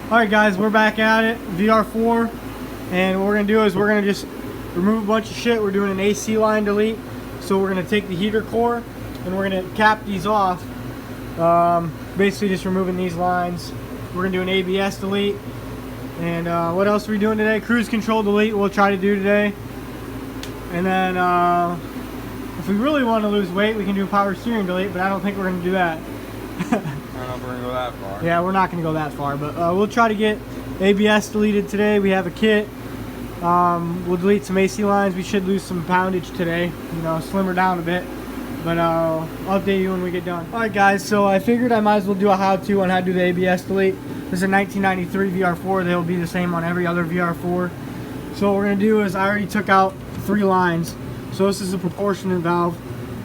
Alright guys, we're back at it, VR-4, and what we're going to do is we're going to just remove a bunch of shit. We're doing an AC line delete, so we're going to take the heater core and we're going to cap these off, basically just removing these lines. We're going to do an ABS delete, and what else are we doing today? Cruise control delete we'll try to do today, and then if we really want to lose weight we can do a power steering delete, but I don't think we're going to do that. I don't know if we're going to go that far. Yeah, we're not going to go that far, but we'll try to get ABS deleted today. We have a kit. We'll delete some AC lines. We should lose some poundage today, you know, slimmer down a bit, but I'll update you when we get done. Alright guys, so I figured I might as well do a how-to on how to do the ABS delete. This is a 1993 VR-4. They'll be the same on every other VR-4. So what we're going to do is I already took out 3 lines. So this is a proportionate valve.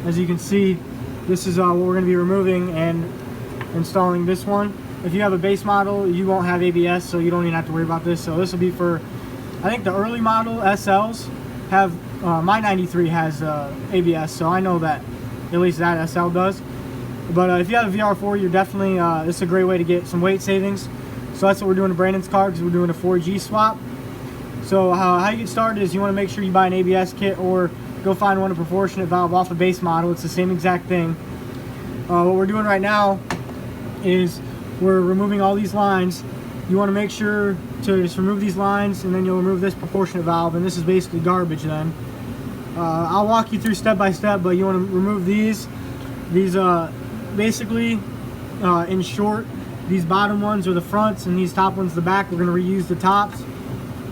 As you can see, this is what we're going to be removing and installing this one. If you have a base model, you won't have ABS, so you don't even have to worry about this. So this will be for, I think the early model SLs have, my 93 has ABS, so I know that at least that SL does. But if you have a VR-4, you're definitely, this is a great way to get some weight savings. So that's what we're doing to Brandon's car, because we're doing a 4G swap. So how you get started is you want to make sure you buy an ABS kit or go find one, a proportionate valve off a base model. It's the same exact thing. What we're doing right now is we're removing all these lines. You want to make sure to just remove these lines, and then you'll remove this proportionate valve, and this is basically garbage then. I'll walk you through step by step, but you want to remove these basically, in short, these bottom ones are the fronts and these top ones the back. We're going to reuse the tops,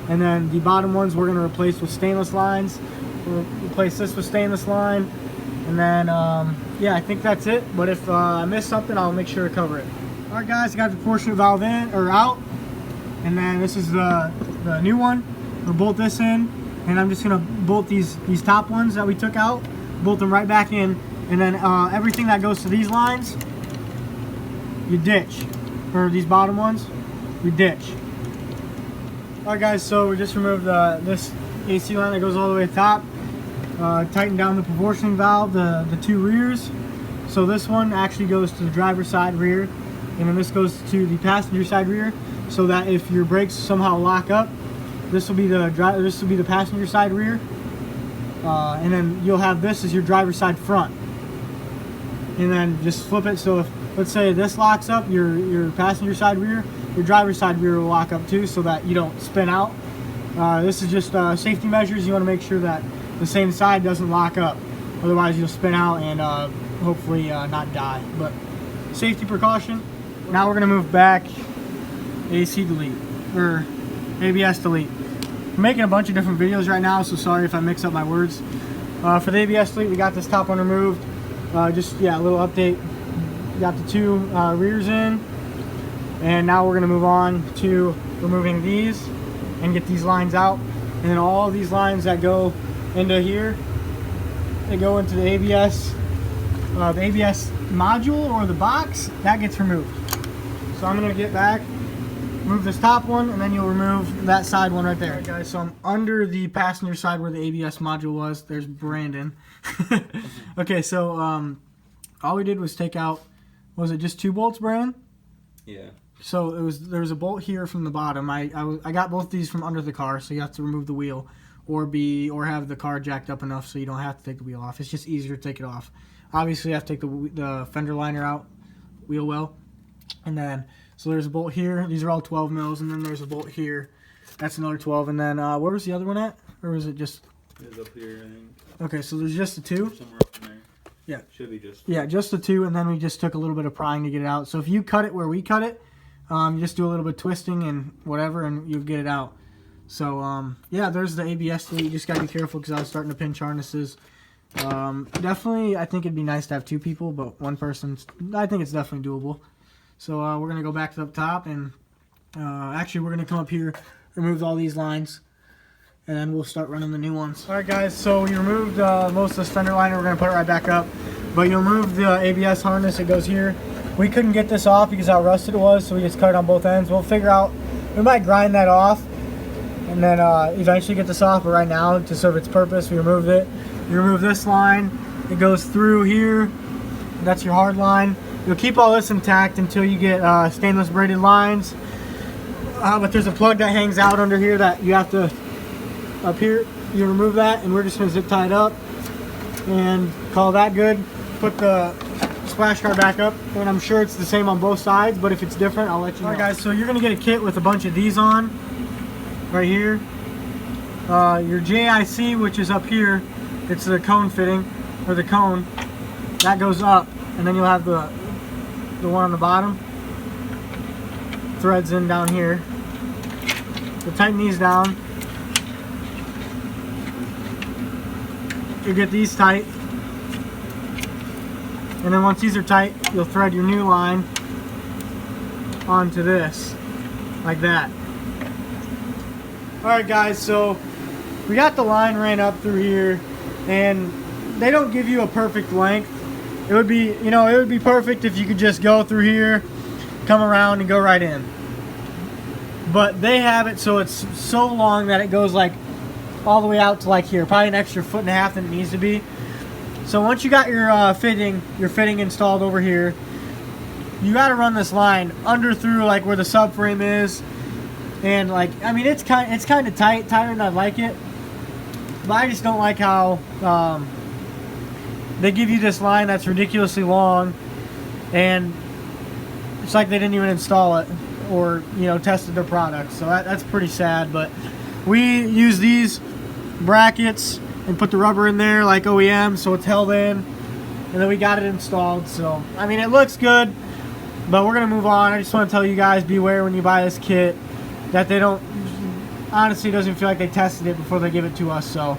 and then the bottom ones we're going to replace with stainless lines. We'll replace this with stainless line, and then yeah, I think that's it. But if I miss something, I'll make sure to cover it. Alright guys, I got the proportionate valve in or out, and then this is the new one. We'll bolt this in, and I'm just gonna bolt these top ones that we took out, bolt them right back in, and then everything that goes to these lines, you ditch. For these bottom ones, we ditch. Alright guys, so we just removed this AC line that goes all the way to the top. Tighten down the proportioning valve, the 2 rears. So this one actually goes to the driver's side rear, and then this goes to the passenger side rear, so that if your brakes somehow lock up, this will be the passenger side rear, and then you'll have this as your driver's side front. And then just flip it, so if, let's say this locks up, your passenger side rear, your driver's side rear will lock up too, so that you don't spin out. This is just safety measures. You want to make sure that the same side doesn't lock up, otherwise you'll spin out and hopefully not die. But safety precaution. Now we're going to move back AC delete, or ABS delete. I'm making a bunch of different videos right now, so sorry if I mix up my words. For the ABS delete, we got this top one removed. Just, yeah, a little update. We got the 2 rears in, and now we're going to move on to removing these and get these lines out. And then all these lines that go into here, they go into the ABS module or the box, that gets removed. So I'm going to get back, remove this top one, and then you'll remove that side one right there. Alright guys, so I'm under the passenger side where the ABS module was. There's Brandon. Okay, so all we did was take out, was it just 2 bolts, Brandon? Yeah. So there was a bolt here from the bottom. I got both these from under the car, so you have to remove the wheel, or have the car jacked up enough so you don't have to take the wheel off. It's just easier to take it off. Obviously, you have to take the fender liner out, wheel well, and then so there's a bolt here. These are all 12 mils, and then there's a bolt here. That's another 12, and then where was the other one at? Or was it just? It's up here, I think. Okay, so there's just the 2. Somewhere up in there. Yeah. Should be just. Yeah, just the 2, and then we just took a little bit of prying to get it out. So if you cut it where we cut it, you just do a little bit of twisting and whatever, and you'll get it out. So yeah, there's the ABS delete. You just gotta be careful because I was starting to pinch harnesses. Definitely, I think it'd be nice to have 2 people, but 1 person, I think it's definitely doable. So we're gonna go back to the top, and actually we're gonna come up here, remove all these lines, and then we'll start running the new ones. Alright guys, so we removed most of this fender liner. We're gonna put it right back up, but you'll remove the ABS harness. It goes here. We couldn't get this off because how rusted it was, so we just cut it on both ends. We'll figure out, we might grind that off and then eventually get this off, but right now, to serve its purpose, we removed it. You remove this line, it goes through here, that's your hard line. You'll keep all this intact until you get stainless braided lines. But there's a plug that hangs out under here that you have to, up here, you remove that, and we're just gonna zip tie it up and call that good. Put the splash guard back up, and I'm sure it's the same on both sides, but if it's different, I'll let you know. Alright guys, so you're gonna get a kit with a bunch of these on, right here. Your JIC, which is up here, it's the cone fitting, or the cone, that goes up, and then you'll have the one on the bottom, threads in down here. So tighten these down. You get these tight. And then once these are tight, you'll thread your new line onto this, like that. Alright guys, so we got the line ran up through here, and they don't give you a perfect length. It would be, you know, it would be perfect if you could just go through here, come around and go right in. But they have it so it's so long that it goes like all the way out to like here, probably an extra 1.5 feet than it needs to be. So once you got your fitting installed over here, you got to run this line under through like where the subframe is, and like, I mean, it's kind of tight, tighter than I'd like it, but I just don't like how they give you this line that's ridiculously long, and it's like they didn't even install it or, you know, tested their product. So that's pretty sad. But we use these brackets and put the rubber in there like OEM, so it's held in, and then we got it installed. So I mean, it looks good, but we're gonna move on. I just want to tell you guys, beware when you buy this kit that they don't, honestly, doesn't feel like they tested it before they give it to us. So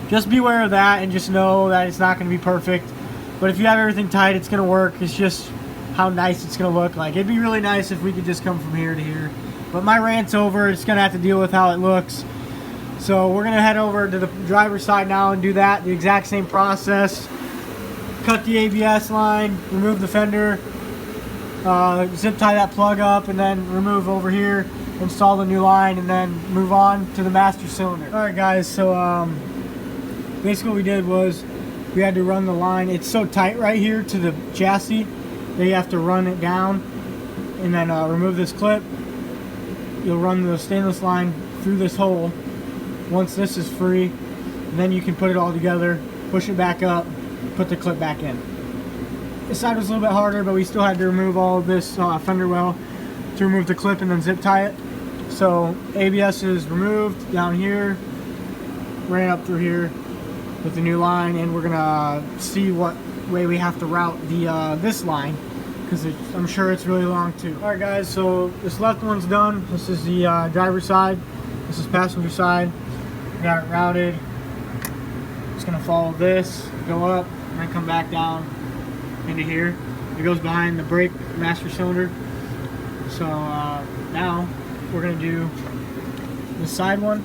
just beware of that, and just know that it's not going to be perfect, but if you have everything tight, it's going to work. It's just how nice it's going to look. Like, it'd be really nice if we could just come from here to here, but my rant's over. It's going to have to deal with how it looks. So we're going to head over to the driver's side now and do that, the exact same process. Cut the ABS line, remove the fender, zip tie that plug up, and then remove over here, install the new line, and then move on to the master cylinder. Alright guys, so basically what we did was we had to run the line. It's so tight right here to the chassis that you have to run it down, and then remove this clip. You'll run the stainless line through this hole. Once this is free, then you can put it all together, push it back up, put the clip back in. This side was a little bit harder, but we still had to remove all of this fender well to remove the clip and then zip tie it. So ABS is removed down here, ran up through here with the new line, and we're gonna see what way we have to route the this line, because I'm sure it's really long too. Alright guys, so this left one's done. This is the driver's side, this is passenger side. We got it routed. Just gonna follow this, go up, and then come back down into here. It goes behind the brake master cylinder. So now we're gonna do the side one.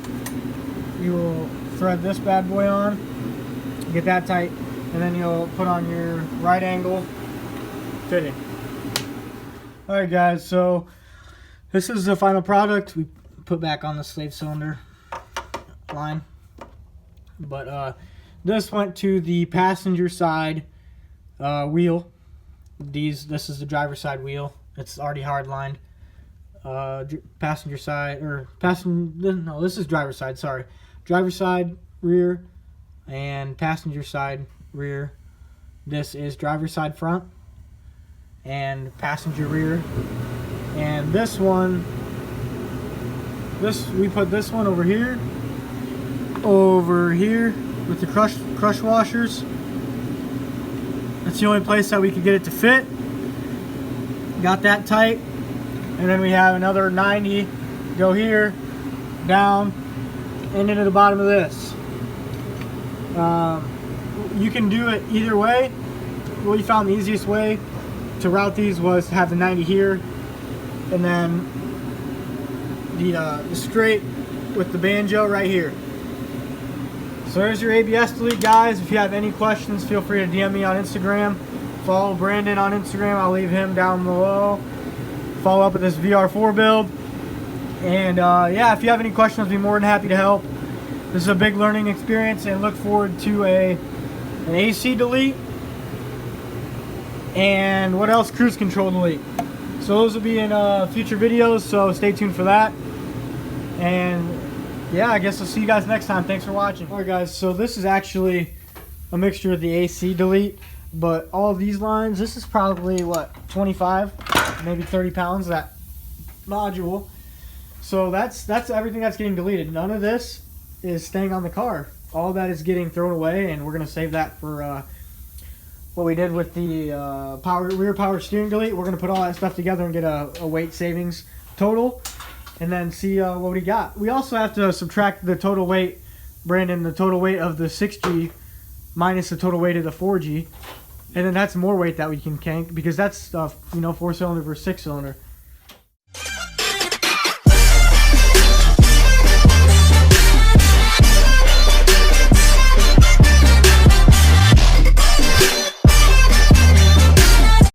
You will thread this bad boy on, get that tight, and then you'll put on your right angle fitting. Alright guys, so this is the final product. We put back on the slave cylinder line, but this went to the passenger side wheel. This is the driver's side wheel. It's already hard lined. Passenger side, or no, this is driver's side, sorry. Driver's side rear and passenger side rear. This is driver's side front and passenger rear. And this one, we put this one over here with the crush washers. That's the only place that we could get it to fit. Got that tight, and then we have another 90 go here, down, and into the bottom of this. You can do it either way. We found the easiest way to route these was to have the 90 here, and then the straight with the banjo right here. So there's your ABS delete, guys. If you have any questions, feel free to DM me on Instagram. Follow Brandon on Instagram. I'll leave him down below. Follow up with this VR-4 build. And yeah, if you have any questions, I'll be more than happy to help. This is a big learning experience, and look forward to an AC delete. And what else? Cruise control delete. So those will be in future videos, so stay tuned for that. And yeah, I guess I'll see you guys next time. Thanks for watching. Alright guys, so this is actually a mixture of the AC delete, but all of these lines, this is probably what, 25, maybe 30 pounds, that module. So that's everything that's getting deleted. None of this is staying on the car. All that is getting thrown away, and we're gonna save that for what we did with the rear power steering delete. We're gonna put all that stuff together and get a weight savings total, and then see what we got. We also have to subtract the total weight, Brandon, the total weight of the 6G minus the total weight of the 4G, and then that's more weight that we can cank, because that's 4-cylinder versus 6-cylinder.